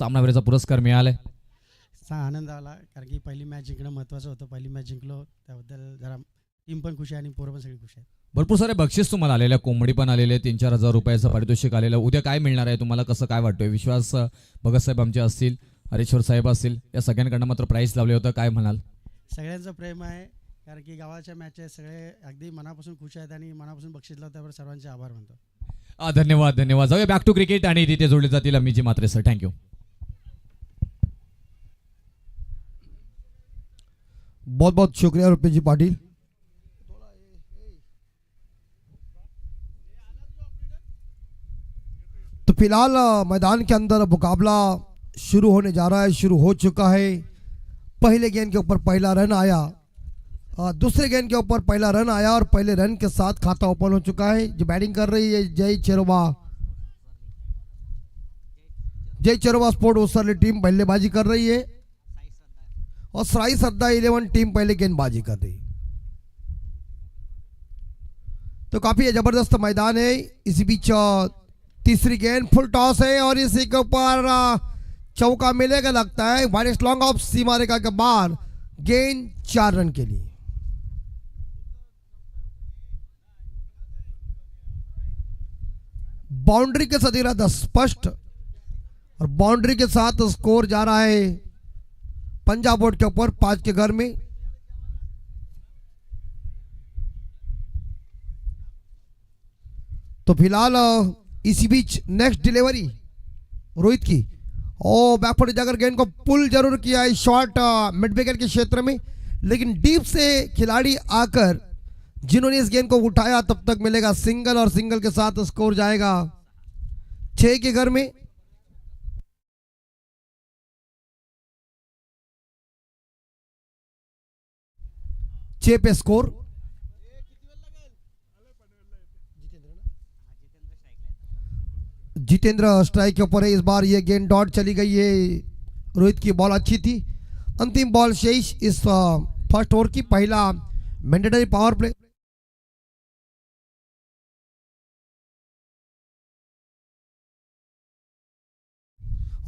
सामनावीराचा पुरस्कार मिळालाय. आनंद आला कारण की पहिली मॅच जिंकणं महत्त्वाचं होतं. पहिली मॅच जिंकलो त्याबद्दल जरा टीम पण खुश आहे आणि पोरं पण सगळी खुश आहेत. भरपूर सारे बक्षीस तुम्हाला आलेल्या, कोंबडी पण आलेले, 3-4 हजार रुपयाचं पारितोषिक आलेलं. उद्या काय मिळणार आहे तुम्हाला, कसं काय वाटतंय? विश्वास भगत साहेब आमचे असतील, हरेश्वर साहेब असतील, या सगळ्यांकडनं मात्र प्राईज लावले होतं, काय म्हणाल? सगळ्यांचं प्रेम आहे कारण की गावाच्या मॅच आहे, सगळे अगदी मनापासून खुश आहेत आणि मनापासून बक्षीस लावतात. त्यावर सर्वांचे आभार मानतो. धन्यवाद धन्यवाद. जाऊया बॅक टू क्रिकेट आणि तिथे जोडले जातील अमितजी म्हात्रे सर. थँक्यू. बहुत बहुत शुक्रिया रुपेश जी पाटिल. तो फिलहाल मैदान के अंदर मुकाबला शुरू होने जा रहा है, शुरू हो चुका है. पहले गेंद के ऊपर पहला रन आया, दूसरे गेंद के ऊपर पहला रन आया और पहले रन के साथ खाता ओपन हो चुका है. जो बैटिंग कर रही है जय चेरोवा स्पोर्ट उसरली टीम बल्लेबाजी कर रही है और साई श्रद्धा 11 टीम पहले गेंदबाजी कर रही. तो काफी जबरदस्त मैदान है. इसी बीच तीसरी गेंद फुल टॉस है और इसी के ऊपर चौका मिलेगा लगता है. वाइड लॉन्ग ऑफ सीमा रेखा के बाहर गेंद 4 रन के लिए. बाउंड्री के साथ इरादा स्पष्ट और बाउंड्री के साथ स्कोर जा रहा है पंजाब बोर्ड के ऊपर 5 के घर में. तो फिलहाल इसी बीच नेक्स्ट डिलीवरी रोहित की, ओ बैकफुट जाकर गेंद को पुल जरूर किया है शॉट मिड विकेट के क्षेत्र में, लेकिन डीप से खिलाड़ी आकर जिन्होंने इस गेंद को उठाया तब तक मिलेगा सिंगल और सिंगल के साथ स्कोर जाएगा 6 के घर में. छह पे स्कोर. जितेंद्र स्ट्राइक के ऊपर है इस बार. ये गेंद डॉट चली गई है. रोहित की बॉल अच्छी थी. अंतिम बॉल शेष इस फर्स्ट ओवर की. पहला मैंडेटरी पावर प्ले.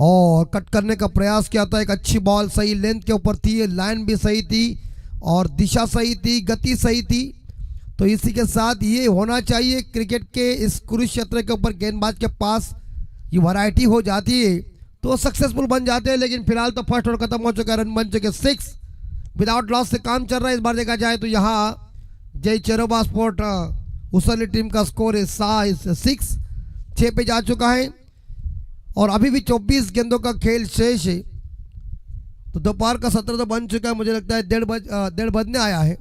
और कट करने का प्रयास किया था. एक अच्छी बॉल, सही लेंथ के ऊपर थी, लाइन भी सही थी और दिशा सही थी, गति सही थी. तो इसी के साथ ये होना चाहिए क्रिकेट के इस कुरुक्षेत्र के ऊपर. गेंदबाज के पास ये वैरायटी हो जाती है तो सक्सेसफुल बन जाते हैं. लेकिन फिलहाल तो फर्स्ट ओवर खत्म हो चुका है, रन बन चुके 6. विदाउट लॉस से काम चल रहा है. इस बार देखा जाए तो यहाँ जय चेरोबा स्पोर्ट उसरली टीम का स्कोर है 6. 6 पे जा चुका है और अभी भी 24 गेंदों का खेल शेष है. तो दोपहर का सत्र तो बन चुका है. मुझे लगता है 1:30 बजने आया है.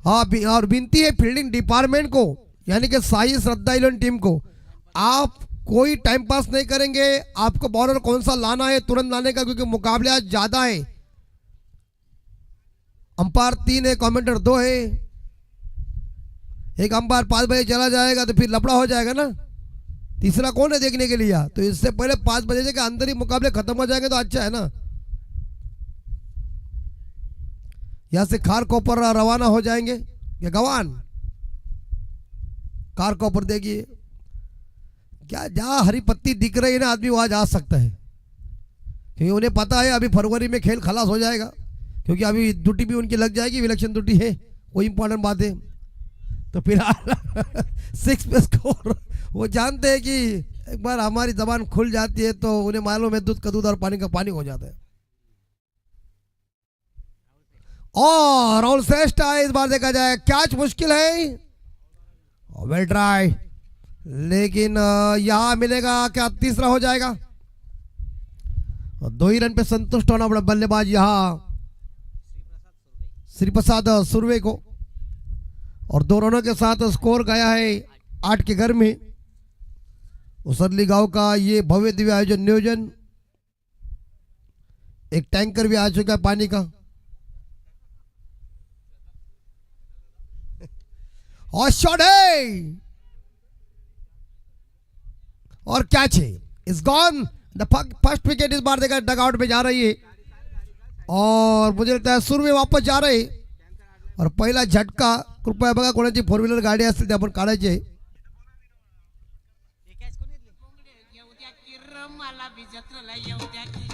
हाँ, और विनती है फील्डिंग डिपार्टमेंट को, यानी कि साई श्रद्धा 11 टीम को, आप कोई टाइम पास नहीं करेंगे. आपको बॉलर कौन सा लाना है तुरंत लाने का, क्योंकि मुकाबले आज ज्यादा है. अंपायर 3 है, कमेंटर 2 है. एक अंपायर 5 बजे चला जाएगा तो फिर लफड़ा हो जाएगा ना. तीसरा कौन है देखने के लिए? तो इससे पहले 5 बजे के अंदर ही मुकाबले खत्म हो जाएंगे तो अच्छा है ना. यहां से खारकोपर रवाना हो जाएंगे या गवान. खारकोपर देखिए क्या, जहां हरी पत्ती दिख रही है ना आदमी वहां जा सकता है, क्योंकि उन्हें पता है अभी फरवरी में खेल खलास हो जाएगा, क्योंकि अभी ड्यूटी भी उनकी लग जाएगी, इलेक्शन ड्यूटी है, वो इंपॉर्टेंट बात है. तो फिलहाल 6 पे स्कोर. वो जानते हैं कि एक बार हमारी जबान खुल जाती है तो उन्हें मालूम है दूध का दूध और पानी का पानी हो जाता है. और राहुल श्रेष्ठ है. इस बार देखा जाए कैच मुश्किल है, वेल ट्राई, लेकिन यहां मिलेगा क्या? तीसरा हो जाएगा. 2 ही रन पे संतुष्ट होना पड़ा बल्लेबाज यहां श्री प्रसाद सुरवे को. और 2 रनों के साथ स्कोर गया है 8 के घर में. उसरली गांव का ये भव्य दिव्य आयोजन नियोजन. एक टैंकर भी आ चुका है पानी का. और शॉट है और कैच है. Is gone. The first wicket इस बार देखा डग आउट में जा रही है और मुझे लगता है सुरवे वापस जा रहे. और पहिला झटका कृपया बघा, कोणाची 4 व्हीलर गाडी असतील ते आपण काढायचे. द्या की र मला बी जत्रेला येऊ द्या की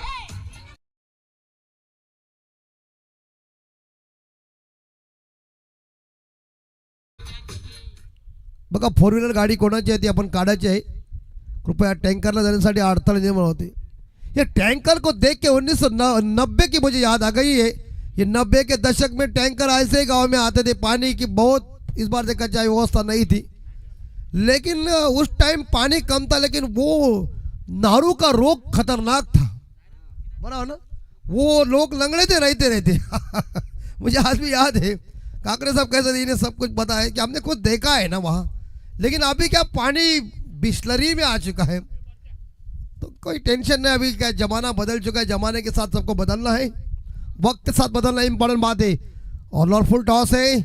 बघा फोर व्हीलर गाड़ी कोणाची आहे ती आपण काढायची आहे. कृपया टैंकरला जाने अड़तालीस निर्माण होते. ये टैंकर को देख के 1990 की मुझे याद आ गई है. ये 90 के दशक में टैंकर ऐसे ही गांव में आते थे. पानी की बहुत इस बार देखा जाए व्यवस्था नहीं थी, लेकिन उस टाइम पानी कम था, लेकिन वो नारू का रोग खतरनाक था. बराबर ना. वो लोग लंगड़े थे रहते रहते मुझे आज भी याद है. काकरे साहब कैसे थे, इन्हें सब कुछ पता है कि हमने खुद देखा है ना वहाँ. लेकिन अभी क्या पानी बिस्लरी में आ चुका है, तो कोई टेंशन नहीं. अभी क्या जमाना बदल चुका है, जमाने के साथ सबको बदलना है, वक्त के साथ बदलना इंपॉर्टेंट बात है. और लॉर्ड फुल टॉस है.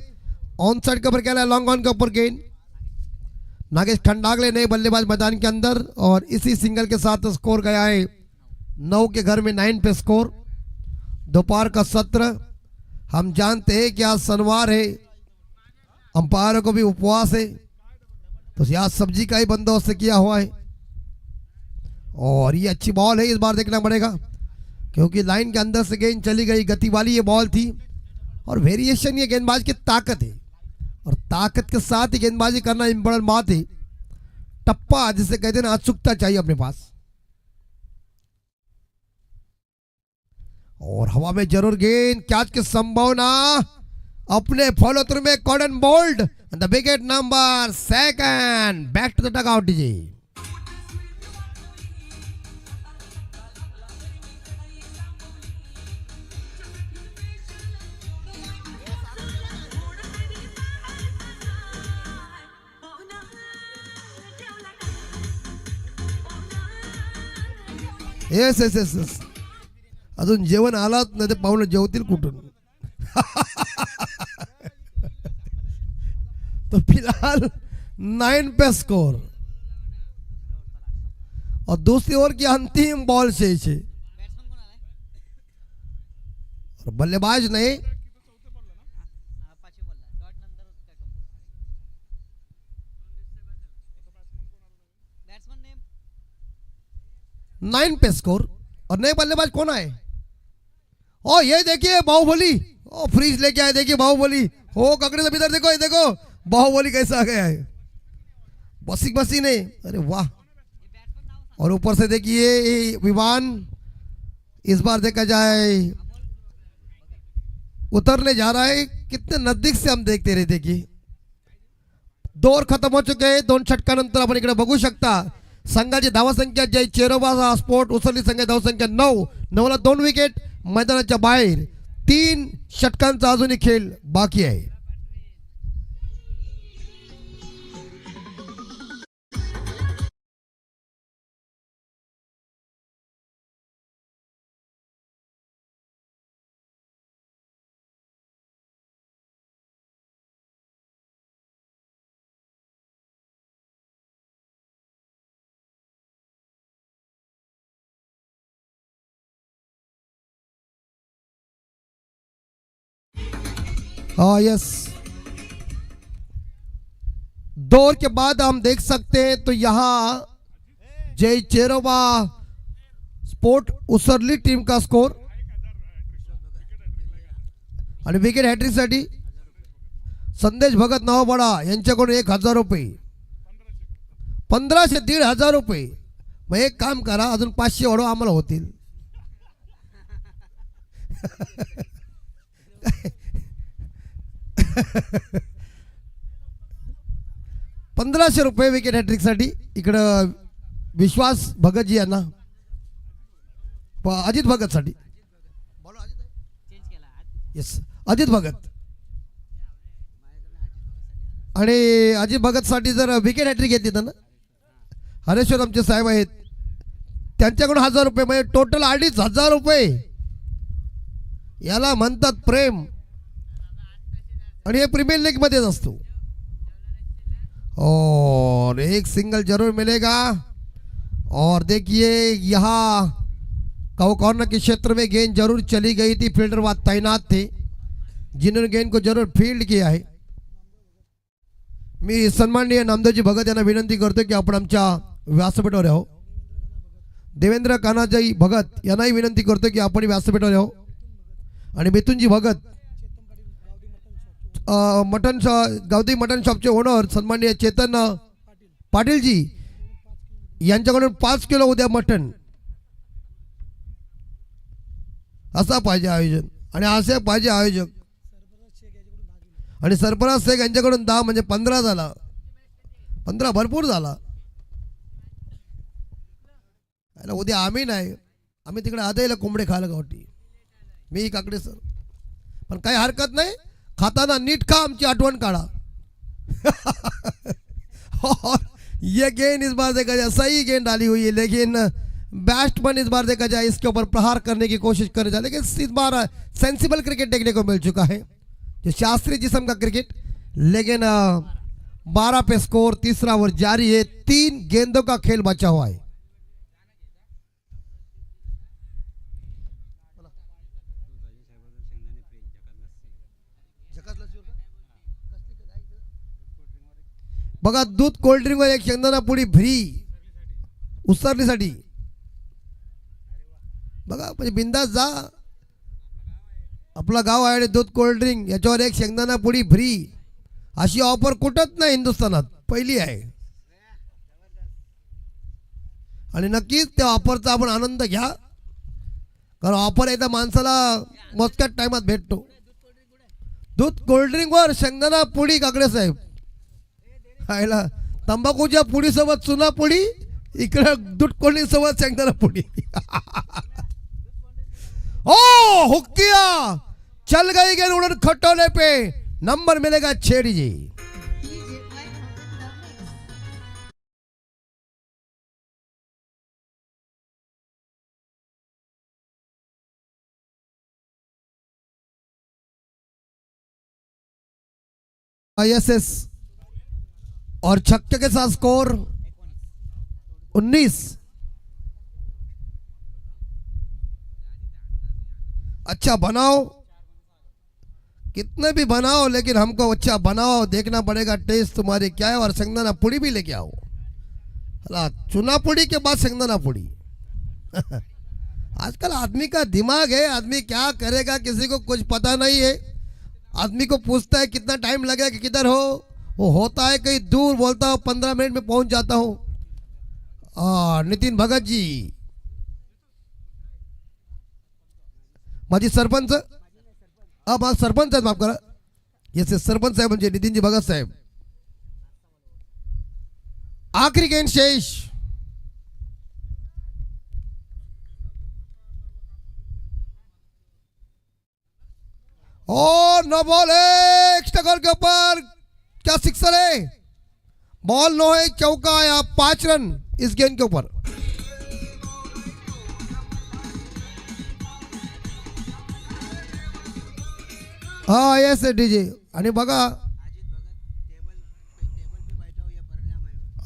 ऑन साइड के ऊपर क्या है, लॉन्ग ऑन के ऊपर गेंद. नागेश खंडागले नए बल्लेबाज मैदान के अंदर, और इसी सिंगल के साथ स्कोर गया है 9 के घर में 9 पे स्कोर. दोपहर का सत्र. हम जानते हैं कि आज शनिवार है, अंपायरों को भी उपवास है, तो आज सब्जी का ही बंदोबस्त किया हुआ है. और ये अच्छी बॉल है, इस बार देखना पड़ेगा, क्योंकि लाइन के अंदर से गेंद चली गई. गति वाली ये बॉल थी, और वेरिएशन ये गेंदबाज की ताकत है, और ताकत के साथ ही गेंदबाजी करना इंपॉर्टेंट बात है. टप्पा जिसे कहते हैं ना, अचूकता चाहिए अपने पास. और हवा में जरूर गेंद, कैच की संभावना अपने फॉलो थ्रू में. Caught and bowled, the wicket number 2, back to the dugout DJ. Yes yes yes yes. अजून जेवण आलात नाही, ते पाहुणे जेवतील कुठून. तो फिलहाल 9 पे स्कोर, और दूसरी ओवर की अंतिम बॉल शेष है. और बल्लेबाज ने 9 पे स्कोर, और नए बल्लेबाज कौन आए. ओ ये देखिए बाहुबली, ओ फ्रीज लेके आए. देखिए बाहुबली, हो ककड़े से इधर देखो, ये देखो बाहुबली कैसा आ गया है. बसी बसी ने, अरे वाह. और ऊपर से देखिए विमान, इस बार देखा जाए उतरने जा रहा है. कितने नजदीक से हम देखते रहे. देखिए 2 ओव्हर खत्म हो चुके हैं. 2 षटकानंतर आपण इकडे बघू शकता. संघाची धावसंख्या जय चेरोबा स्पोर्ट उसरली संघ धावसंख्या 9ला 2 विकेट. मैदानाच्या बाहेर 3 षटकांचा अजूनही खेळ बाकी आहे. हाँ यस. 2 ओवर के बाद हम देख सकते हैं, तो यहाँ जय चेरोबा स्पोर्ट उसरली टीम का स्कोर, आणि विकेट हॅट्रिक साठी संदेश भगत नावबडा यांच्याकडून 1000 रुपये. 1500 1500 रुपये. मग एक काम करा, अजून 500 वाढवा, आम्हाला होतील. 1500 रुपये विकेट हॅट्रिक साठी. इकडं विश्वास भगतजी यांना, अजित भगत साठी. येस अजित भगत. आणि अजित भगत साठी जर विकेट हॅट्रिक येते ना, हरेश्वर आमचे साहेब आहेत, त्यांच्याकडून 1000 रुपये, म्हणजे टोटल 2500 रुपये. याला म्हणतात प्रेम, और ये प्रीमियर लीग में असतो. और एक सिंगल जरूर मिलेगा. और देखिए यहाँ कॉर्नर के क्षेत्र में गेंद जरूर चली गई थी. फील्डर वहां तैनात थे, जिन्होंने गेंद को जरूर फील्ड किया है. मी सन्माननीय नामदेवजी भगत यांना विनंती करतो की आपण आमच्या व्यासपीठावर यावं. देवेंद्र कान्हाजी भगत यांनाही विनंती करतो की आपण व्यासपीठावर यावं. आणि मिथुनजी भगत गावठी मटन शॉपचे ओनर सन्माननीय चेतन पाटीलजी यांच्याकडून 5 किलो उद्या मटन. असा पाहिजे आयोजन आणि असे पाहिजे आयोजक. आणि सरफराज शेख यांच्याकडून 10 म्हणजे 15 झाला. 15 भरपूर झाला. उद्या आम्ही नाही, आम्ही तिकडे आदयला कोंबडे खायला गावठी. मी काकडे सर, पण काही हरकत नाही. खाताना नीट खा, आमची आठवण काढा. और ये गेंद इस बार देखा जाए सही गेंद डाली हुई है, लेकिन बैट्समैन इस बार देखा जाए इसके ऊपर प्रहार करने की कोशिश कर रहा है, लेकिन इस बार सेंसिबल क्रिकेट देखने को मिल चुका है, जो शास्त्रीय जिस्म का क्रिकेट. लेकिन 12 पे स्कोर, तीसरा ओवर जारी है. 3 गेंदों का खेल बचा हुआ है. बघा दूध कोल्ड ड्रिंक वर एक शेंगदाणा पुडी फ्री उसरलीसाठी. बघा म्हणजे बिंदास जा, आपलं गाव आहे आणि दूध कोल्ड ड्रिंक याच्यावर एक शेंगदाणा पुडी फ्री. अशी ऑफर कुठंच नाही हिंदुस्थानात, पहिली आहे. आणि नक्कीच त्या ऑफरचा आपण आनंद घ्या, कारण ऑफर एकदा माणसाला मोजक्याच टायमात भेटतो. दूध कोल्ड ड्रिंक वर शेंगदाणा पुडी काकडे साहेब. खायला तंबाखूच्या पुडीसोबत चुना पुडी, इकडे दूध कोल्ड सोबत शेंगदाणा पुडी. ओ हुक्किया चल गई गेंद उड़न खटोले पे, नंबर मिलेगा 6 जी. ISS और छक्के के साथ स्कोर 19. अच्छा बनाओ, कितने भी बनाओ, लेकिन हमको अच्छा बनाओ. देखना पड़ेगा टेस्ट तुम्हारे क्या है. और शेंगदाना पुड़ी भी लेके आओ. चुना पुड़ी के बाद शेंगदाना पुड़ी. आजकल आदमी का दिमाग है, आदमी क्या करेगा किसी को कुछ पता नहीं है. आदमी को पूछता है कितना टाइम लगेगा कि किधर हो, वो होता है कहीं दूर, बोलता हूँ 15 मिनट में पहुंच जाता हूँ. नितिन भगत जी माझी सरपंच, माझा सरपंच आहेत, माफ करा. येस सरपंच साहेब म्हणजे नितीनजी भगत साहेब. आखरी गेंद शेष. और नो बॉल है, एक्स्ट्रा गोल के ऊपर. क्या सिक्सर है? बॉल नो है, चौका आया. 5 रन इस गेंद के ऊपर. हाँ यस डीजे. आणि बघा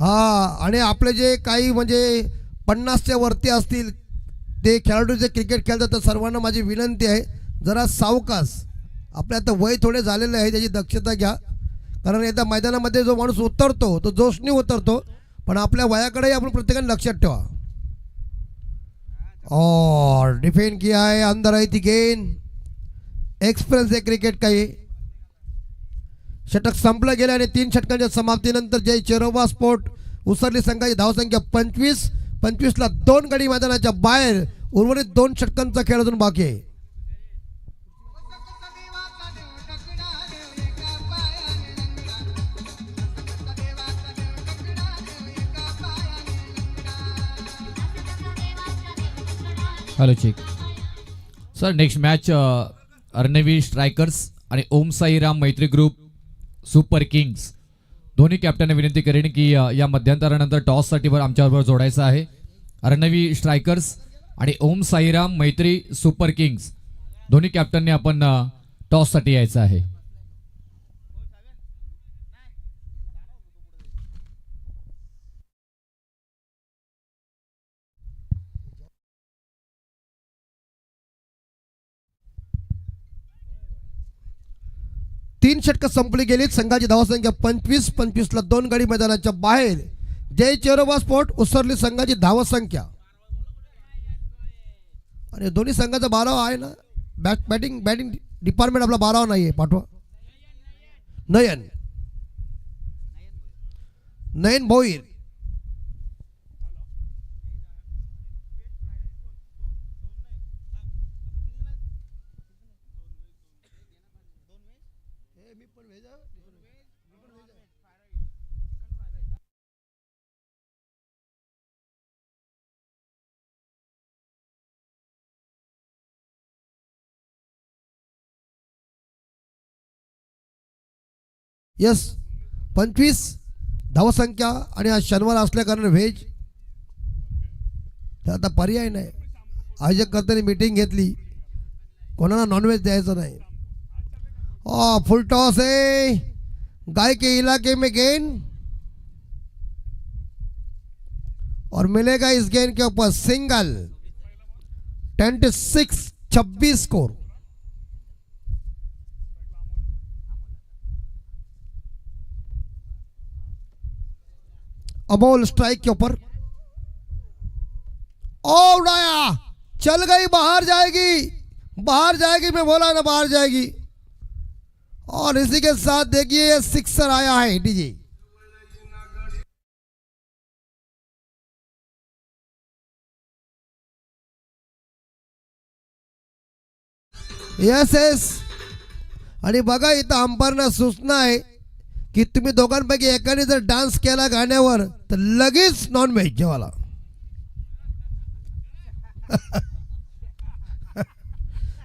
हा, आणि आपले जे काही म्हणजे 50च्या वरती असतील ते खेळाडू जे क्रिकेट खेळतात, तर सर्वांना माझी विनंती आहे जरा सावकाश. आपल्या आता वय थोडे झालेले आहे, त्याची दक्षता घ्या. कारण एकदा मैदानामध्ये जो माणूस उतरतो तो जोशनी उतरतो, पण आपल्या वयाकडे आपण प्रत्येकाने लक्षात ठेवा. और डिफेंड किया है, अंदर आई थी गेंद. एक्सपिरियन्स आहे क्रिकेट काही. षटक संपलं गेलं आणि 3 षटकांच्या समाप्तीनंतर जय चेरोबा स्पोर्ट उसरली संघाची धावसंख्या 25. 25ला 2 गडी मैदानाच्या बाहेर. उर्वरित 2 षटकांचा खेळ अजून बाकी आहे. Hello check sir. Next match Arnavi Strikers आणि ओम साईराम मैत्री ग्रुप सुपर किंग्स. दोन्ही कॅप्टनने विनंती करेन की या मध्यंतरानंतर टॉससाठी आमच्याबरोबर जोडायचं आहे. अर्णवी स्ट्रायकर्स आणि ओम साईराम मैत्री सुपर किंग्स दोन्ही कॅप्टनने आपण टॉससाठी यायचं आहे. तीन षटकं संपली गेलीत. संघाची धावसंख्या 25. 25ला 2 गडी मैदानाच्या बाहेर. जय चेरोबा स्पोर्ट उसरली संघाची धावसंख्या आणि दोन्ही संघाचा 12 आहे ना. बॅटिंग डिपार्टमेंट आपला 12 नाही आहे, पाठवा. नयन भोईर. यस 25 धावसंख्या आणि आज शनिवार असल्या कारण व्हेज. तर आता पर्याय नाही. आयोजक करताना मीटिंग घेतली, कोणाला नॉनव्हेज द्यायचं नाही. फुल टॉस है, गाय के इलाके में गेंद और मिलेगा इस गेंद के ऊपर सिंगल. 26 स्कोर. अमोल स्ट्राइक के ऊपर. उड़ाया, चल गई, बाहर जाएगी, मैं बोला ना बाहर जाएगी. और इसी के साथ देखिए ये सिक्सर आया है डीजे. यस. आणि बघा इथं अंपायरना सूचना आहे की तुम्ही दोघांपैकी एकाने जर डान्स केला गाण्यावर तर लगेच नॉनव्हेज जेवायला.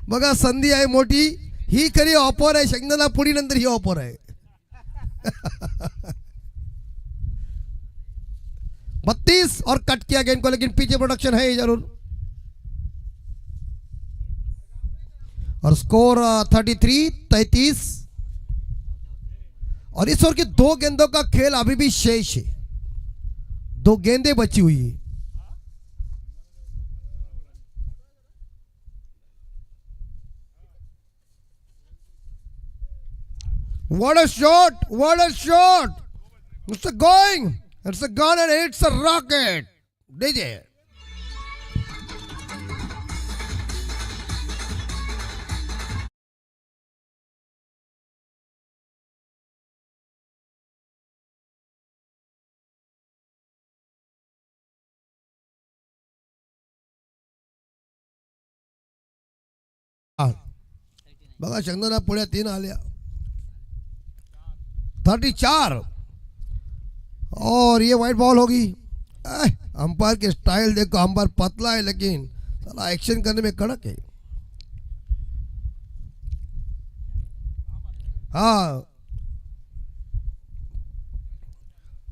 बघा संधी आहे मोठी. ही खरी ऑफर आहे शेंगदाणा पुडी नंतर ही ऑफर आहे. 32 और कट किया गेंद को, लेकिन पीछे प्रोडक्शन है जरूर. और स्कोर 33. और इस ओवर की 2 गेंदों का खेल अभी भी शेष है. 2 गेंदें बची हुई है. What a shot! It's a going. It's a gun and it's a rocket. DJ. बघा शेंगदाणा पुढे 3 आल्या. 34 और ये वाइट बॉल होगी. अंपायर के स्टाइल देखो, अंपायर पतला है लेकिन साला एक्शन करने में कड़क है. हाँ,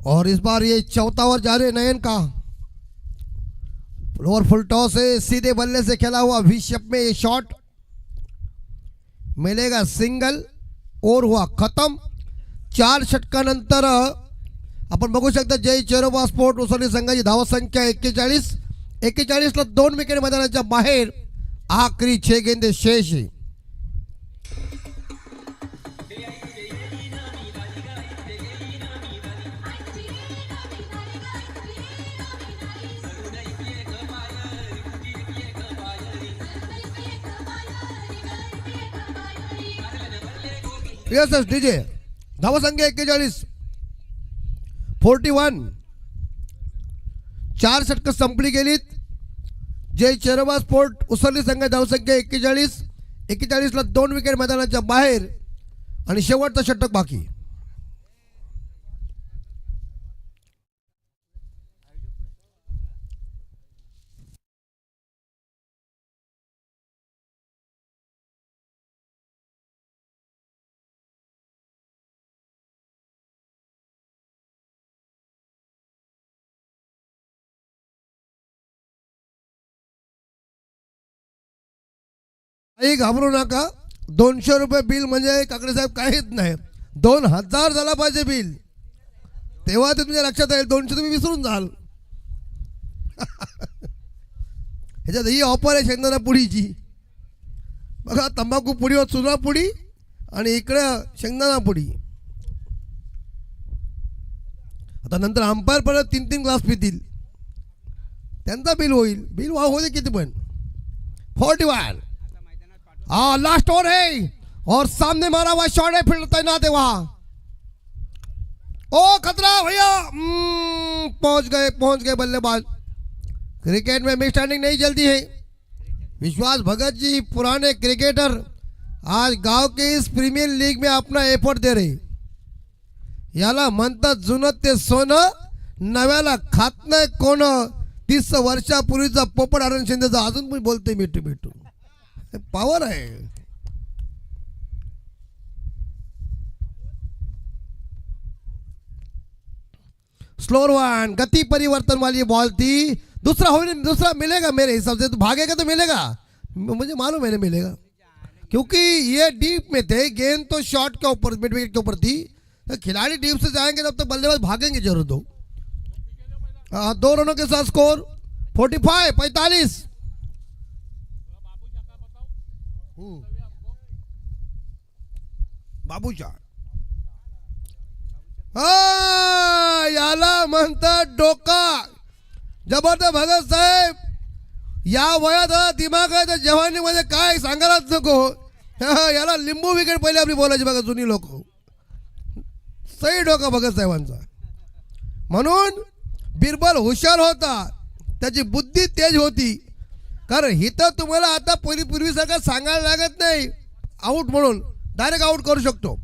और इस बार ये 4था ओवर जा रहे नयन का. लोअर फुल टॉस है, सीधे बल्ले से खेला हुआ विशेप में ये शॉट मिलेगा सिंगल. और हुआ खत्म. 4 षटकानंतर आपण बघू शकता जय चेरोबा स्पोर्ट उसळी संघाची धावसंख्या 41 ला 2 विकेट मैदानाच्या बाहेर. आखरी 6 गेंदे शेष है. Yes DJ. धावसंख्या 41. 41. 4 षटकं संपली गेलीत. जय चेरोबा स्पोर्ट उसळी संघाची धावसंख्या 41 ला 2 विकेट मैदानाच्या बाहेर आणि शेवटचं षटक बाकी. काही घाबरू नका. 200 रुपये बिल म्हणजे काकडे साहेब काहीच नाही. 2000 झाला पाहिजे बिल, तेव्हा ते तुमच्या लक्षात येईल. 200 तुम्ही विसरून जाल. ह्याच्यात ही ऑफर आहे शेंगदाणा पुडीची. बघा तंबाखू पुडीवर चुना पुडी आणि इकडे शेंगदाणा पुडी. आता नंतर अंपायर परत 3 ग्लास पितील, त्यांचा बिल होईल. बिल होऊ दे किती पण, 41। हाँ लास्ट ओवर है और सामने मारा हुआ शॉट है, फील्ड तैनात है वहां। ओ खतरा भैया, पहुंच गए बल्लेबाज। क्रिकेट में मिसस्टैंडिंग नहीं चलती है। विश्वास भगत जी पुराने क्रिकेटर आज गाव के इस प्रीमियर लीग में अपना एफर्ट दे रहे। याला म्हणतात जुनं ते सोनं, नव्याला खात नाही कोण। 30 वर्षापूर्वीचा पोपट आनंद शिंदेचा अजून पण बोलते मिठू मिठू, पावर आहे। स्लोर वन, गति परिवर्तन वाली बॉल थी। दूसरा हो, दूसरा मिलेगा मेरे हिसाब से, तो भागेगा तो मिलेगा, मुझे मालूम है मिलेगा, क्योंकि ये डीप में थे। गेंद तो शॉट के ऊपर, मिड विकेट के ऊपर थी। तो खिलाड़ी डीप से जाएंगे तब तो बल्लेबाज भागेंगे जरूर। दो 2 रनों के साथ स्कोर 45। बाबूशाह याला म्हणतात डोका। जबरदस्त भगत साहेब, या वयात दिमाग आहे तर जवानीमध्ये काय सांगायलाच नको। याला लिंबू विकेट पहिले आपली बोलायची बघा जुनी लोक। सही डोका भगत साहेबांचा। म्हणून बिरबल हुशार होता, त्याची बुद्धी तेज होती। कारण हिथं तुम्हाला आता पूर्वीसारखं सांगायला लागत नाही आउट म्हणून, डायरेक्ट आउट करू शकतो।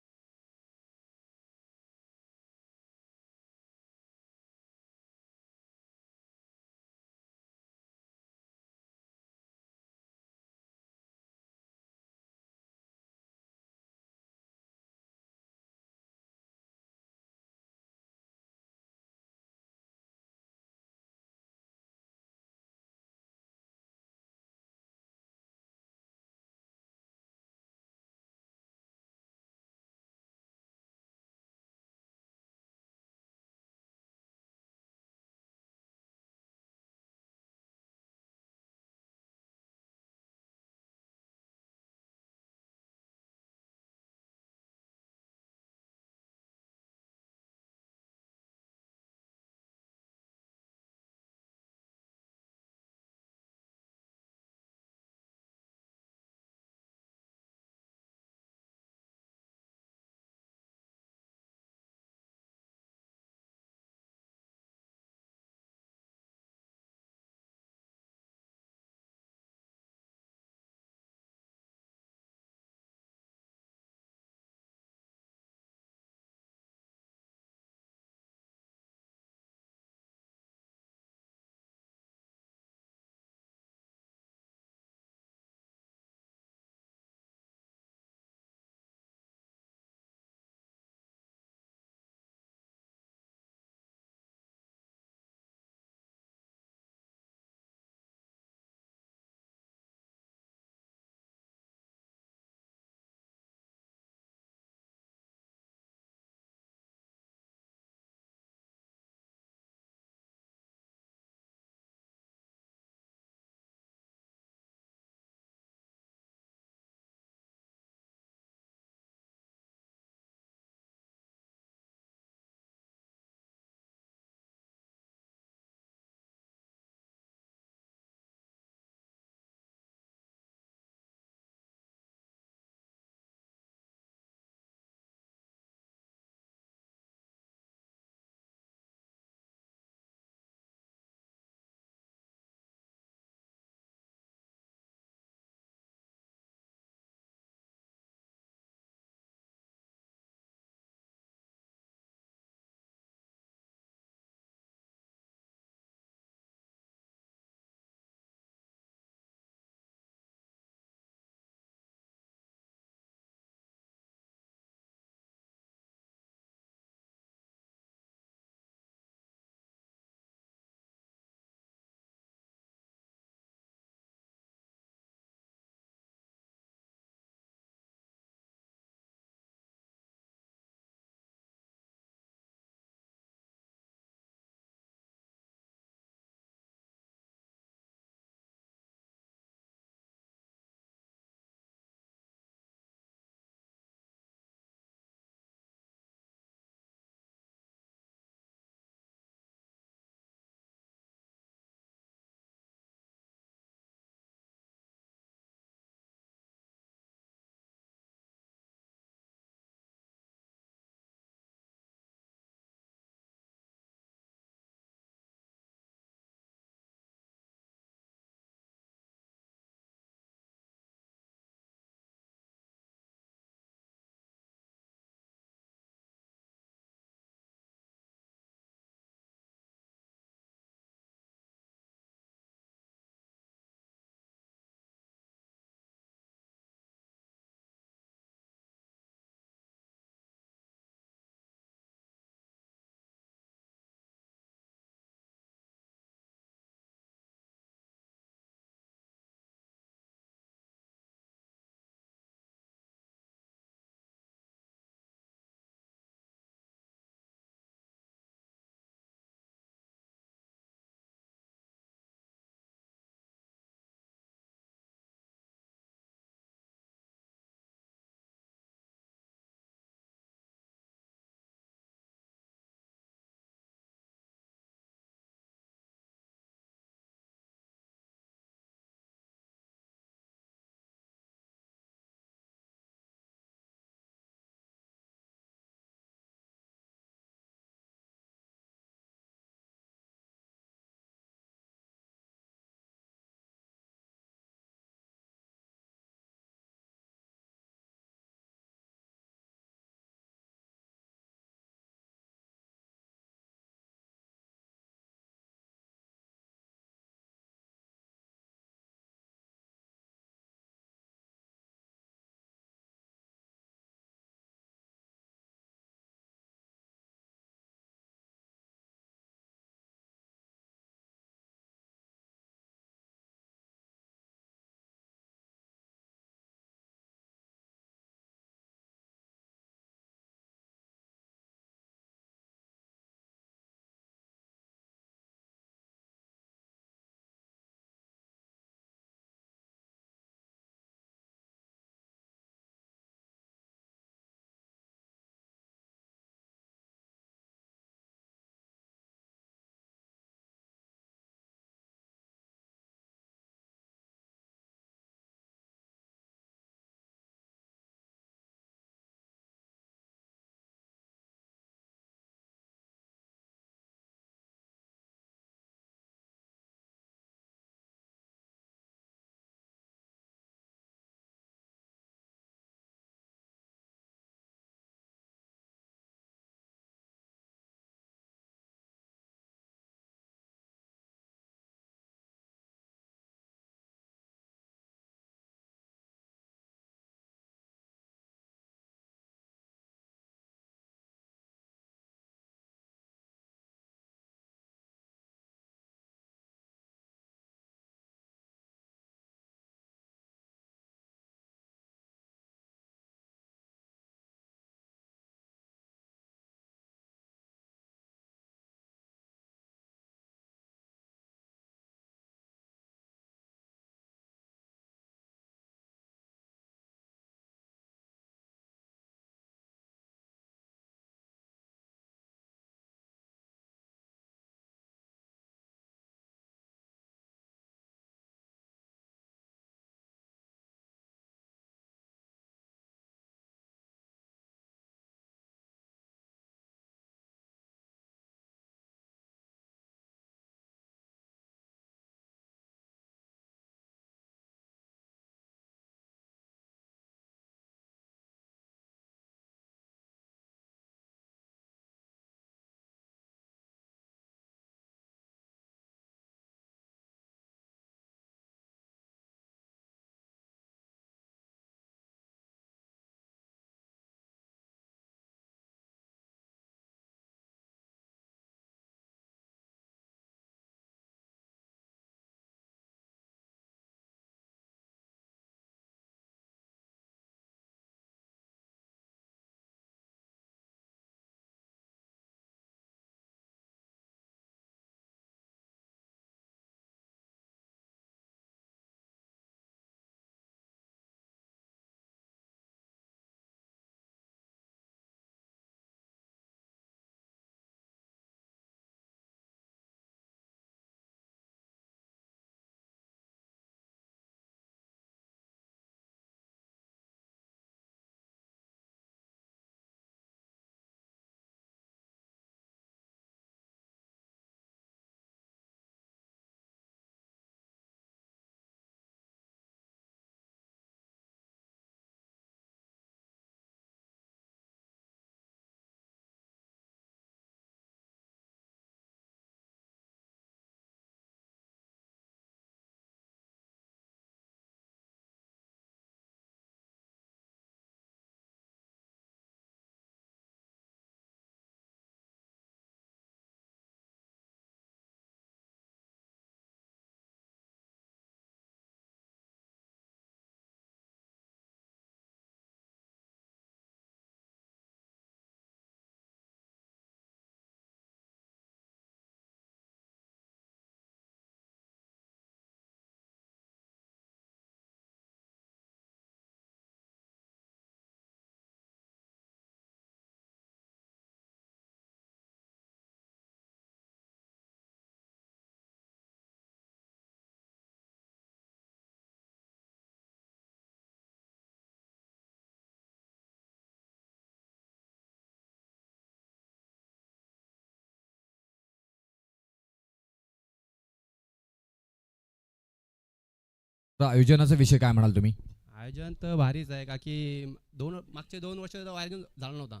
तर आयोजनाचा विषय काय म्हणाल तुम्ही? आयोजन तर भारीच आहे का की मागचे 2 वर्ष आयोजन झालं नव्हता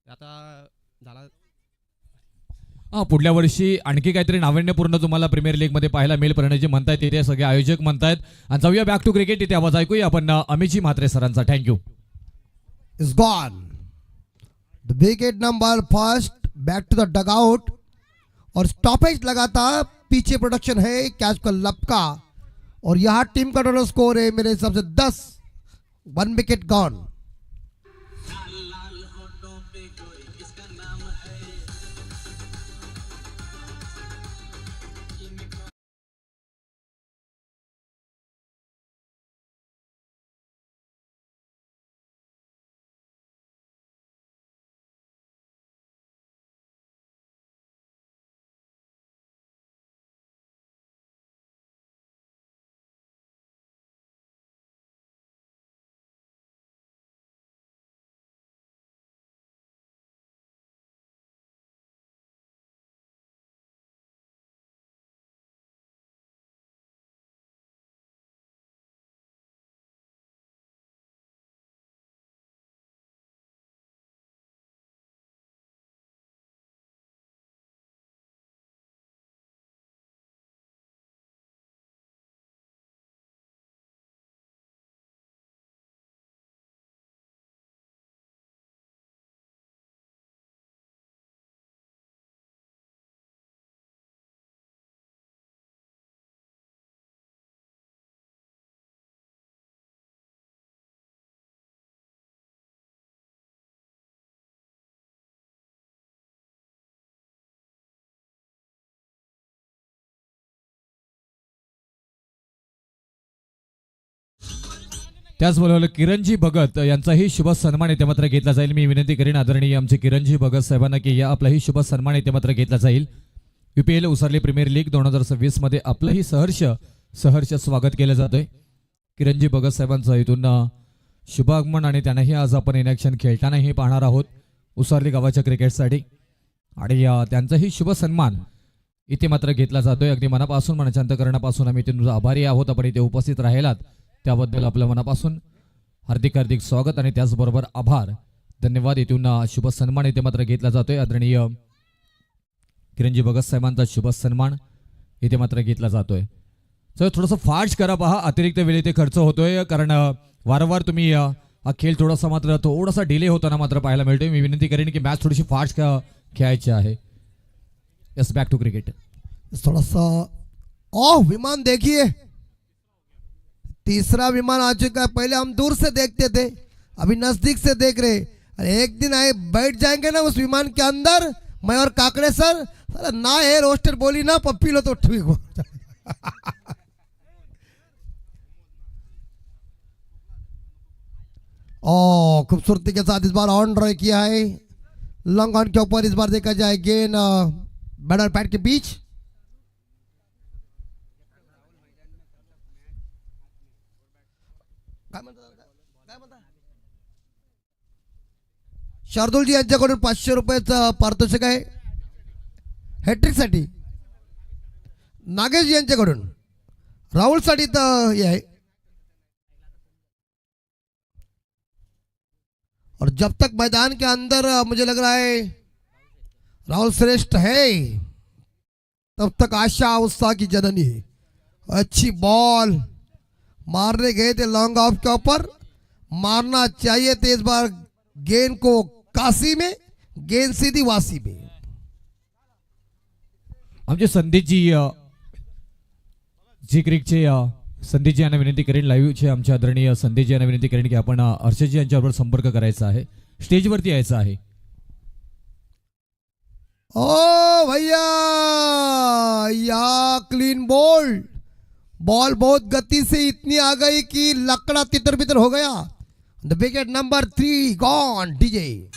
आता झाला. पुढल्या वर्षी आणखी काहीतरी नाविन्यपूर्ण तुम्हाला प्रीमियर लीगमध्ये पाहायला मिळेल. प्रणयजी म्हणतायत, इथे सगळे आयोजक म्हणतायत. आणि जाऊया बॅक टू क्रिकेट. इथे आवाज ऐकूया आपण अमितजी म्हात्रे सरांचा. Thank you. is gone. The wicket number first back to the dugout और स्टॉपेज लगा था. पीछे प्रोडक्शन है कैच का लपका और यहाँ टीम का टोटल स्कोर है मेरे हिसाब से 10. 1 विकेट गॉन. त्याचबरोबर किरणजी भगत यांचाही शुभ सन्मान इथे मात्र घेतला जाईल. मी विनंती करीन आदरणीय आमचे किरणजी भगत साहेबांना की या आपलाही शुभ सन्मान इथे मात्र घेतला जाईल. UPL उसारली प्रीमियर लीग 2026 मध्ये आपलंही सहर्ष स्वागत केलं जातंय. किरणजी भगत साहेबांचं इथून शुभागमन आणि त्यांनाही आज आपण इन ॲक्शन खेळतानाही पाहणार आहोत उसारली गावाच्या क्रिकेटसाठी. आणि त्यांचाही शुभ सन्मान इथे मात्र घेतला जातोय. अगदी मनापासून मनाच्या अंतकरणापासून आम्ही इथे आभारी आहोत. आपण इथे उपस्थित राहिलात त्याबद्दल आपल्या मनापासून हार्दिक स्वागत आणि त्याचबरोबर आभार, धन्यवाद. इथून शुभ सन्मान इथे मात्र घेतला जातोय. आदरणीय किरणजी भगत साहेबांचा शुभ सन्मान इथे मात्र घेतला जातोय. तर थोडंसं फास्ट करा पहा, अतिरिक्त वेळ इथे खर्च होतोय कारण वारंवार तुम्ही हा खेळ थोडासा डिले होताना मात्र पाहायला मिळतोय. मी विनंती करेन की मॅच थोडीशी फास्ट खेळायची आहे. Yes, back to cricket. थोड़ा सा विमान देखिए, तीसरा विमान आ चुका है. पहले हम दूर से देखते थे, अभी नजदीक से देख रहे. अरे एक दिन आए बैठ जाएंगे ना उस विमान के अंदर, मैं और काकड़े सर, ना एयर होस्टर बोली ना पप्पी लो तो ठीक हो. खूबसूरती के साथ इस बार ऑन ड्रॉ किया है. लॉन्ग ऑन के ऊपर इस बार देखा जाए गेन बैटर पैड के बीच. शार्दुलजी यांच्याकडून 500 रुपयाचं पारितोषिक आहे हॅट्रिक साठी. नागेशजी यांच्याकडून राहुल साठी तर ये है. और जब तक मैदान के अंदर मुझे लग रहा है राहुल श्रेष्ठ है, तब तक आशा उत्साह की जननी है. अच्छी बॉल मारने गए थे लॉन्ग ऑफ के ऊपर, मारना चाहिए थे इस बार गेंद को काशी में, गेंद सीधी वासी में. आमचे संदीपजी जी क्रिकचे संदीपजी यांना विनंती करेन, लाईव्हचे आमच्या आदरणीय संदीपजी यांना विनंती करेन की आपण हर्षदजी यांच्याबरोबर संपर्क करायचा आहे, स्टेजवरती यायचं आहे. ओ भैया, या क्लीन बोल्ड बॉल बहुत गति से इतनी आ गई कि लकड़ा तितर बितर हो गया. The wicket number 3 gone. DJ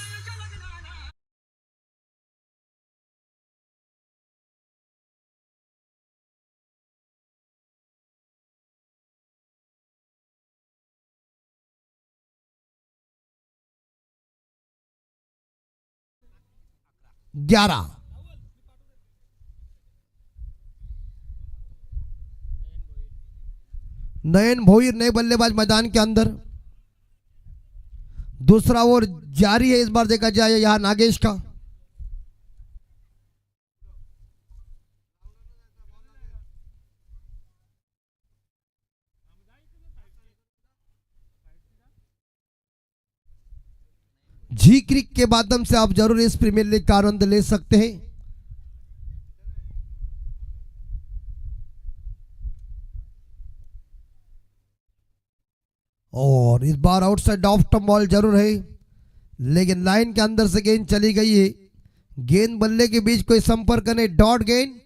11. नयन भोईर नए बल्लेबाज मैदान के अंदर। दूसरा ओवर जारी है, इस बार देखा जाए यहां नागेश का। जी क्रिक के माध्यम से आप जरूर इस प्रीमियर लीग का आनंद ले सकते हैं। और इस बार आउटसाइड ऑफ स्टंप बॉल जरूर है, लेकिन लाइन के अंदर से गेंद चली गई है। गेंद बल्ले के बीच कोई संपर्क नहीं, डॉट गेंद।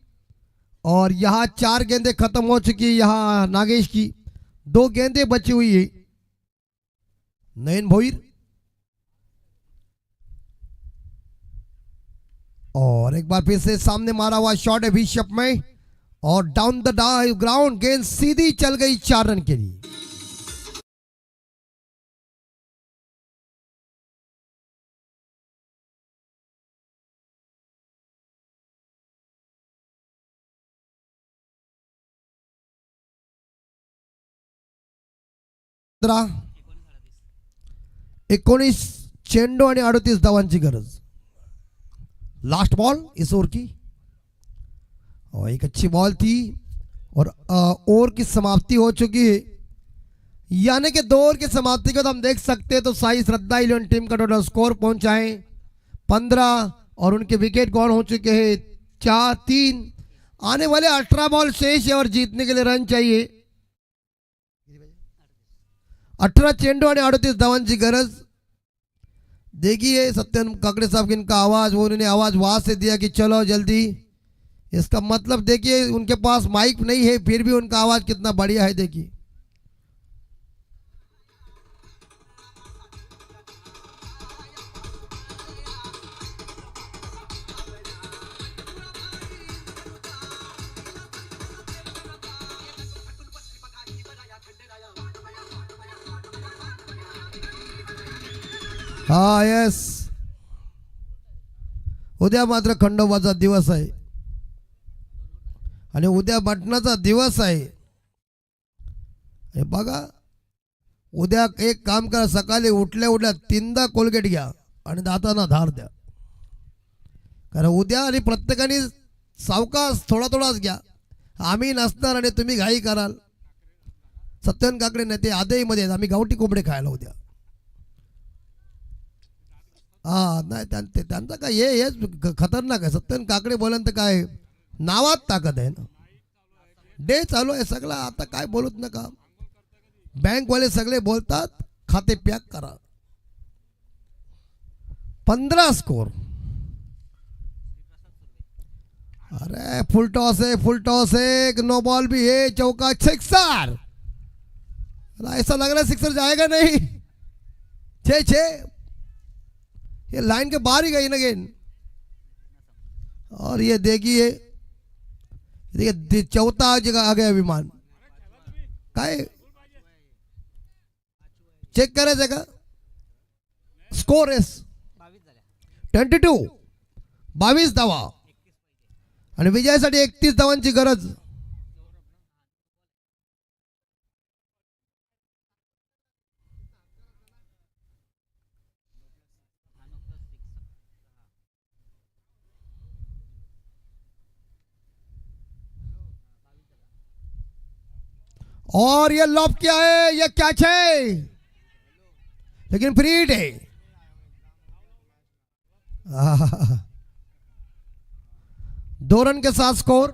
और यहां 4 गेंदें खत्म हो चुकी है, यहां नागेश की 2 गेंदें बची हुई है। नयन भोईर और एक बार फिर से सामने मारा हुआ शॉट है विशप में, और डाउन द ग्राउंड गेंद सीधी चल गई 4 रन के लिए। पंधरा 19 चेंडू आणि 38 धावांची गरज। लास्ट बॉल इस ओवर की, और एक अच्छी बॉल थी, और ओवर की समाप्ति हो चुकी है। यानी कि 2 ओवर की समाप्ति को तो हम देख सकते हैं। तो साई श्रद्धा 11 टीम का टोटल स्कोर पहुंचा है 15, और उनके विकेट गॉन हो चुके हैं 4-3। आने वाले 18 बॉल शेष है, और जीतने के लिए रन चाहिए 18 चेंडू आणि 38 धावांची गरज। देखिए सत्यन काकड़े साहब की इनका आवाज, वो उन्होंने आवाज वहां से दिया कि चलो जल्दी। इसका मतलब देखिए उनके पास माइक नहीं है, फिर भी उनका आवाज कितना बढ़िया है। देखिए हा यस, उद्या मात्र खंडोबाचा दिवस आहे, आणि उद्या मटणाचा दिवस आहे। हे बघा, उद्या एक काम करा, सकाळी उठल्या उठल्या 3दा कोलगेट घ्या आणि दातांना धार द्या, कारण उद्या आणि प्रत्येकाने सावकाश थोडा थोडाच घ्या। आम्ही नसणार आणि तुम्ही घाई कराल। सत्यन काकडे नाही ते आदेईमध्ये आहेत, आम्ही गावठी कोंबडे खायला उद्या। हा नाही त्यांचं काय हे खतरनाक आहे। सत्यन काकडे बोलन तर काय नावात ताकद आहे ना। डे चालू आहे सगळा, आता काय बोलूच नका। बँकवाले सगळे बोलतात खाते पॅक करा। 15 स्कोर। अरे फुल टॉस है, नो बॉल भी है, चौका, सिक्सर। ऐसा लग रहा है सिक्सर जाएगा नहीं। 6-6, ये लाइन के बाहर ही गई ना गेंद। और ये देखिए चौथा जगह आ गया विमान। काय चेक करायचं का? स्कोर एस 22 धावा, आणि विजयासाठी 31 धावांची गरज। और ये लॉब क्या है, ये कैच है, लेकिन फ्री हिट है। 2 रन के साथ स्कोर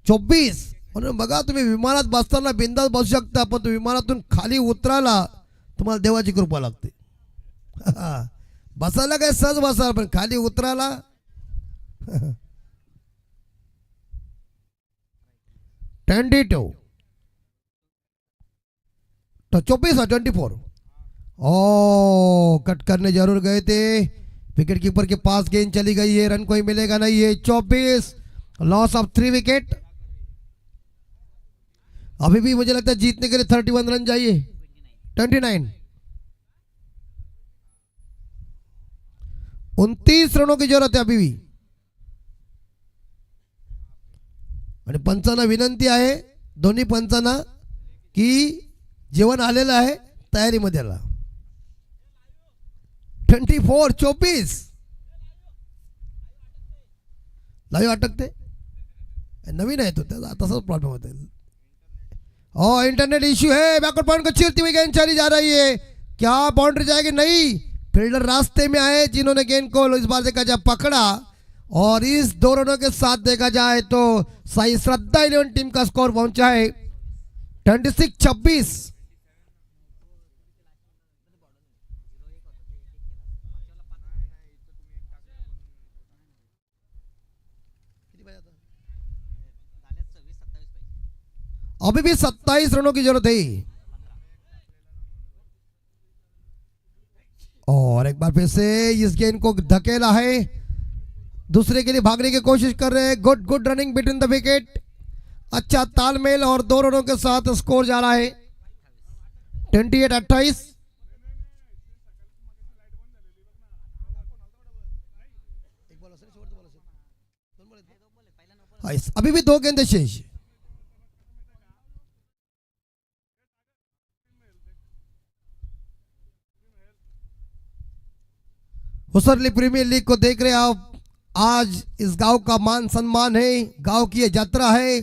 24। म्हणून बघा, तुम्ही विमानात बसताना बिंदास बसू शकता, पण तुम्ही विमानातून खाली उतरायला तुम्हाला देवाची कृपा लागते। बसायला काय सहज बसाल, पण खाली उतरायला 22 तो 24 और 24। ओ कट करने जरूर गए थे, विकेट कीपर के पास गेंद चली गई है, रन कोई मिलेगा नहीं है। 24, लॉस ऑफ 3 विकेट। अभी भी मुझे लगता है जीतने के लिए 31 रन चाहिए। 29, 29 रनों की जरूरत है अभी भी। आणि पंचांना विनंती आहे, दोन्ही पंचांना, की जेवण आलेलं आहे, तयारीमध्ये राहा. 24 लाईव्ह अटकते, नवीन आहे तो, त्याचा तसाच प्रॉब्लेम होता है. इंटरनेट इश्यू है. बैकवर्ड पॉइंट को चीरती हुई गेंद चली जा रही है, क्या बाउंड्री जाएगी? नहीं, फील्डर रास्ते में आए जिन्होंने गेंद को इस बार देखा जाए पकड़ा. और इस 2 रनों के साथ देखा जाए तो साई श्रद्धा 11 टीम का स्कोर पहुंचा है 26-26. अभी भी 27 रनों की जरूरत है. और एक बार फिर से इस गेंद को धकेला है, दूसरे के लिए भागने की कोशिश कर रहे हैं. Good running between the wicket, अच्छा तालमेल, और 2 रनों के साथ स्कोर जा रहा है 28-28. अभी भी 2 गेंदें शेष. हुसरली प्रीमियर लीग को देख रहे हैं आप. आज इस गांव का मान सम्मान है, गांव की ये यात्रा है.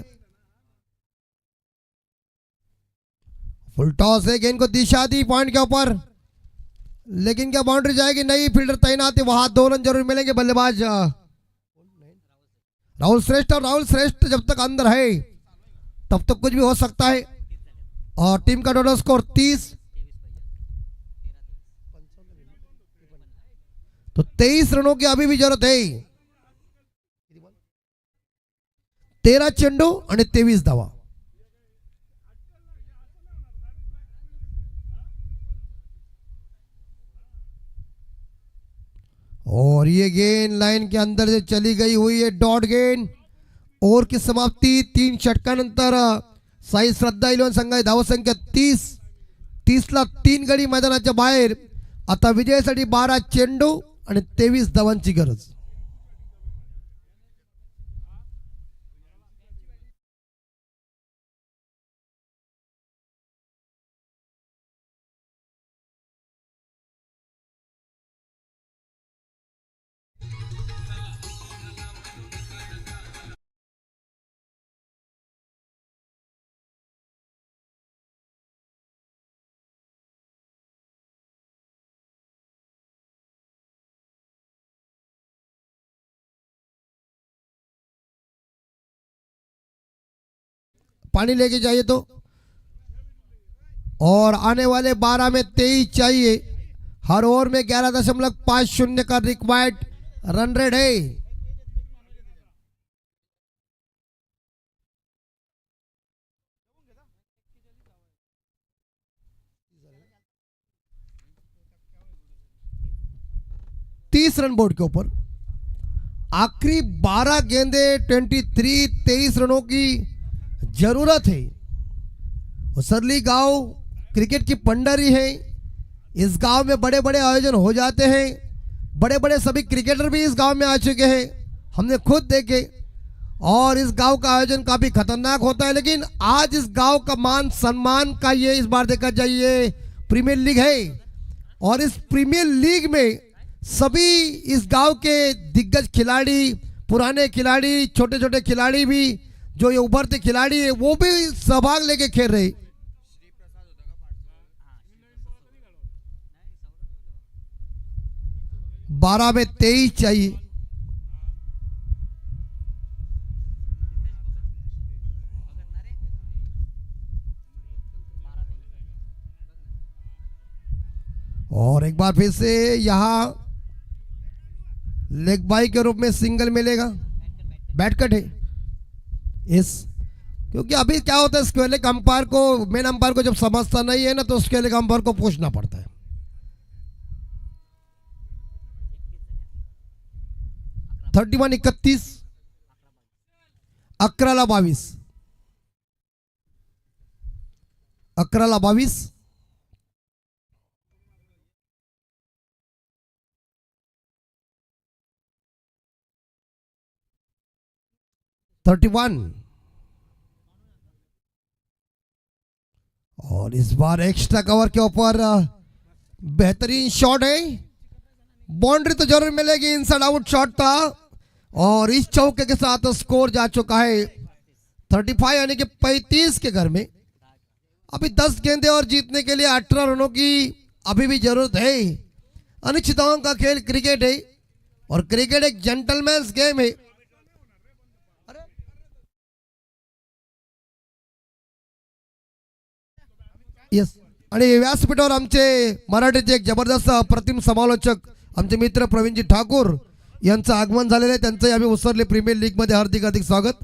फुल टॉस है, गेंद को दिशा दी पॉइंट के ऊपर, लेकिन क्या बाउंड्री जाएगी? नहीं, फील्डर तैनात है वहां. 2 रन जरूर मिलेंगे. बल्लेबाज राहुल श्रेष्ठ, और राहुल श्रेष्ठ जब तक अंदर है तब तक कुछ भी हो सकता है. और टीम का टोटल स्कोर 30. तो 23 रनों की अभी भी जरूरत है. 13 चेंडू आणि 23 धावा. और ये गेंद लाइन के अंदर से चली गई हुई है, डॉट गेंद. ओव्हर की समाप्ती 3 षटकानंतर साई श्रद्धा 11 संघाची धावसंख्या 30 ला 3 गडी मैदानाच्या बाहेर. आता विजयासाठी 12 चेंडू आणि 23 धावांची गरज. पानी लेके जाइए तो. और आने वाले 12 में 23 चाहिए. हर ओवर में 11.50 का रिक्वायर्ड रन रेट है. तीस रन बोर्ड के ऊपर. आखिरी 12 गेंदे 23 रनों की जरूरत है. हुसरली गांव क्रिकेट की पंडरी है. इस गांव में बड़े बड़े आयोजन हो जाते हैं. बड़े बड़े सभी क्रिकेटर भी इस गांव में आ चुके हैं, हमने खुद देखे. और इस गांव का आयोजन काफी खतरनाक होता है. लेकिन आज इस गांव का मान सम्मान का ये इस बार देखा जाए प्रीमियर लीग है. और इस प्रीमियर लीग में सभी इस गांव के दिग्गज खिलाड़ी, पुराने खिलाड़ी, छोटे छोटे खिलाड़ी भी, जो ये उभरते खिलाड़ी है, वो भी सहभाग लेके खेल रहे. 12 में 23 चाहिए. और एक बार फिर से यहां लेग बाई के रूप में सिंगल मिलेगा. बैटकट है इस, क्योंकि अभी क्या होता है, स्क्वेयर लेग अंपायर को, मेन अंपायर को जब समझता नहीं है ना, तो स्क्वेयर लेग अंपायर को पूछना पड़ता है. 31-31, 11-22, 11-22. और इस बार एक्स्ट्रा कवर के ऊपर बेहतरीन शॉट है, बाउंड्री तो जरूर मिलेगी, इनसाइड आउट शॉट था और इस चौके के साथ स्कोर जा चुका है 35 यानी कि 35 के घर में। अभी 10 गेंदे और जीतने के लिए 18 रनों की अभी भी जरूरत है। अनिश्चितताओं का खेल क्रिकेट है और क्रिकेट एक जेंटलमैन्स गेम है। यस, आणि व्यासपीठावर आमचे मराठीचे एक जबरदस्त अप्रतिम समालोचक आमचे मित्र प्रवीणजी ठाकूर यांचं आगमन झालेलं आहे, त्यांचंही आम्ही उसरले प्रीमियर लीग मध्ये हार्दिक हार्दिक स्वागत।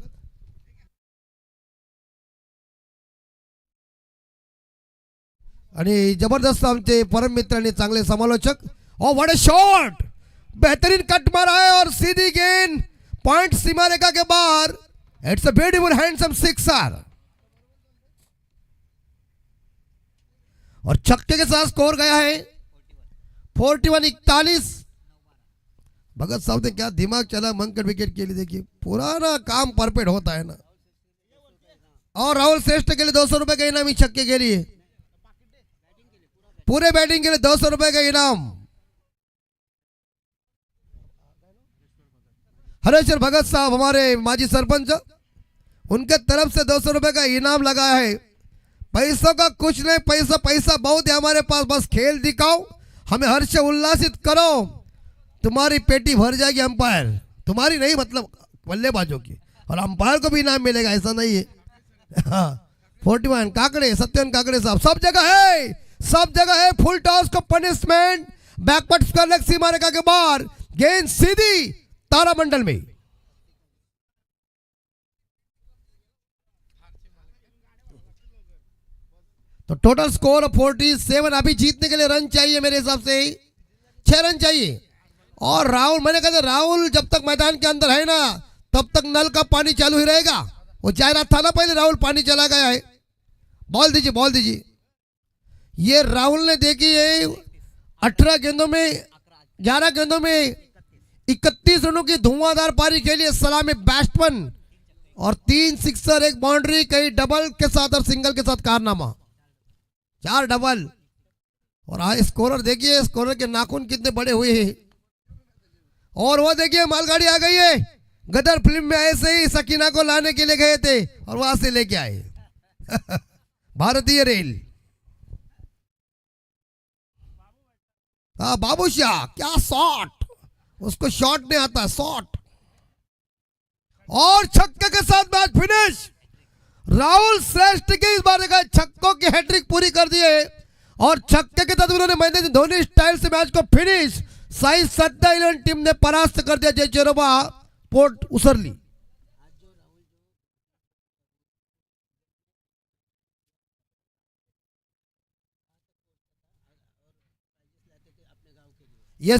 आणि जबरदस्त आमचे परम मित्र आणि चांगले समालोचक। ओ व्हाट अ शॉट, बेहतरीन कट मारा है और सीधी गेंद पॉइंट सीमा रेखा के बाहर। It's a beautiful handsome sixer और छक्के के साथ स्कोर गया है 41-41। भगत साहब ने क्या दिमाग चला मंकड़ विकेट के लिए, देखिए पुराना काम परफेक्ट होता है ना। और राहुल श्रेष्ठ के लिए 200 रुपए का इनाम, छक्के के लिए पूरे बैटिंग के लिए 200 रुपए का इनाम। हरेश्वर भगत साहब हमारे माजी सरपंच, उनके तरफ से 200 रुपए का इनाम लगाया है। पैसों का कुछ नहीं, पैसा पैसा बहुत है हमारे पास, बस खेल दिखाओ, हमें हर्ष उल्लासित करो, तुम्हारी पेटी भर जाएगी। अंपायर तुम्हारी नहीं, मतलब बल्लेबाजों की, और अंपायर को भी इनाम मिलेगा, ऐसा नहीं है। हाँ 41 काकड़े, सत्यन काकड़े साहब, सब जगह है, सब जगह है। फुल टॉस को पनिशमेंट, बैकवर्ड स्क्वायर लेग सीमा रेखा के बाहर, गेंद सीधी तारामंडल में। तो टोटल स्कोर 47। अभी जीतने के लिए रन चाहिए मेरे हिसाब से 6 रन चाहिए। और राहुल, मैंने कहा था राहुल जब तक मैदान के अंदर है ना तब तक नल का पानी चालू ही रहेगा। वो जायरात था ना पहले, राहुल पानी चला गया है। बॉल दीजिए, बॉल दीजिए। ये राहुल ने देखी है 18 गेंदों में 11 गेंदों में 31 रनों की धुआंधार पारी खेली है सलामी बैट्समैन, और 3 सिक्सर, 1 बाउंड्री, कई डबल के साथ और सिंगल के साथ कारनामा, 4 डबल। और आज स्कोरर देखिए, स्कोरर के नाखून कितने बड़े हुए हैं। और वो देखिए मालगाड़ी आ गई है। गदर फिल्म में ऐसे ही सकीना को लाने के लिए गए थे और वहां से लेके आए। भारतीय रेल। हाँ बाबूशाह, क्या शॉट, उसको शॉट नहीं आता, शॉट। और छक्के के साथ मैच फिनिश। राहुल श्रेष्ठ के इस बार का छक्कों की हैट्रिक पूरी कर दी है और छक्के के साथ उन्होंने महेंद्र धोनी स्टाइल से मैच को फिनिश। साई सद्दा 11 टीम ने परास्त कर दिया जय चेरोबा पोर्ट उसरली।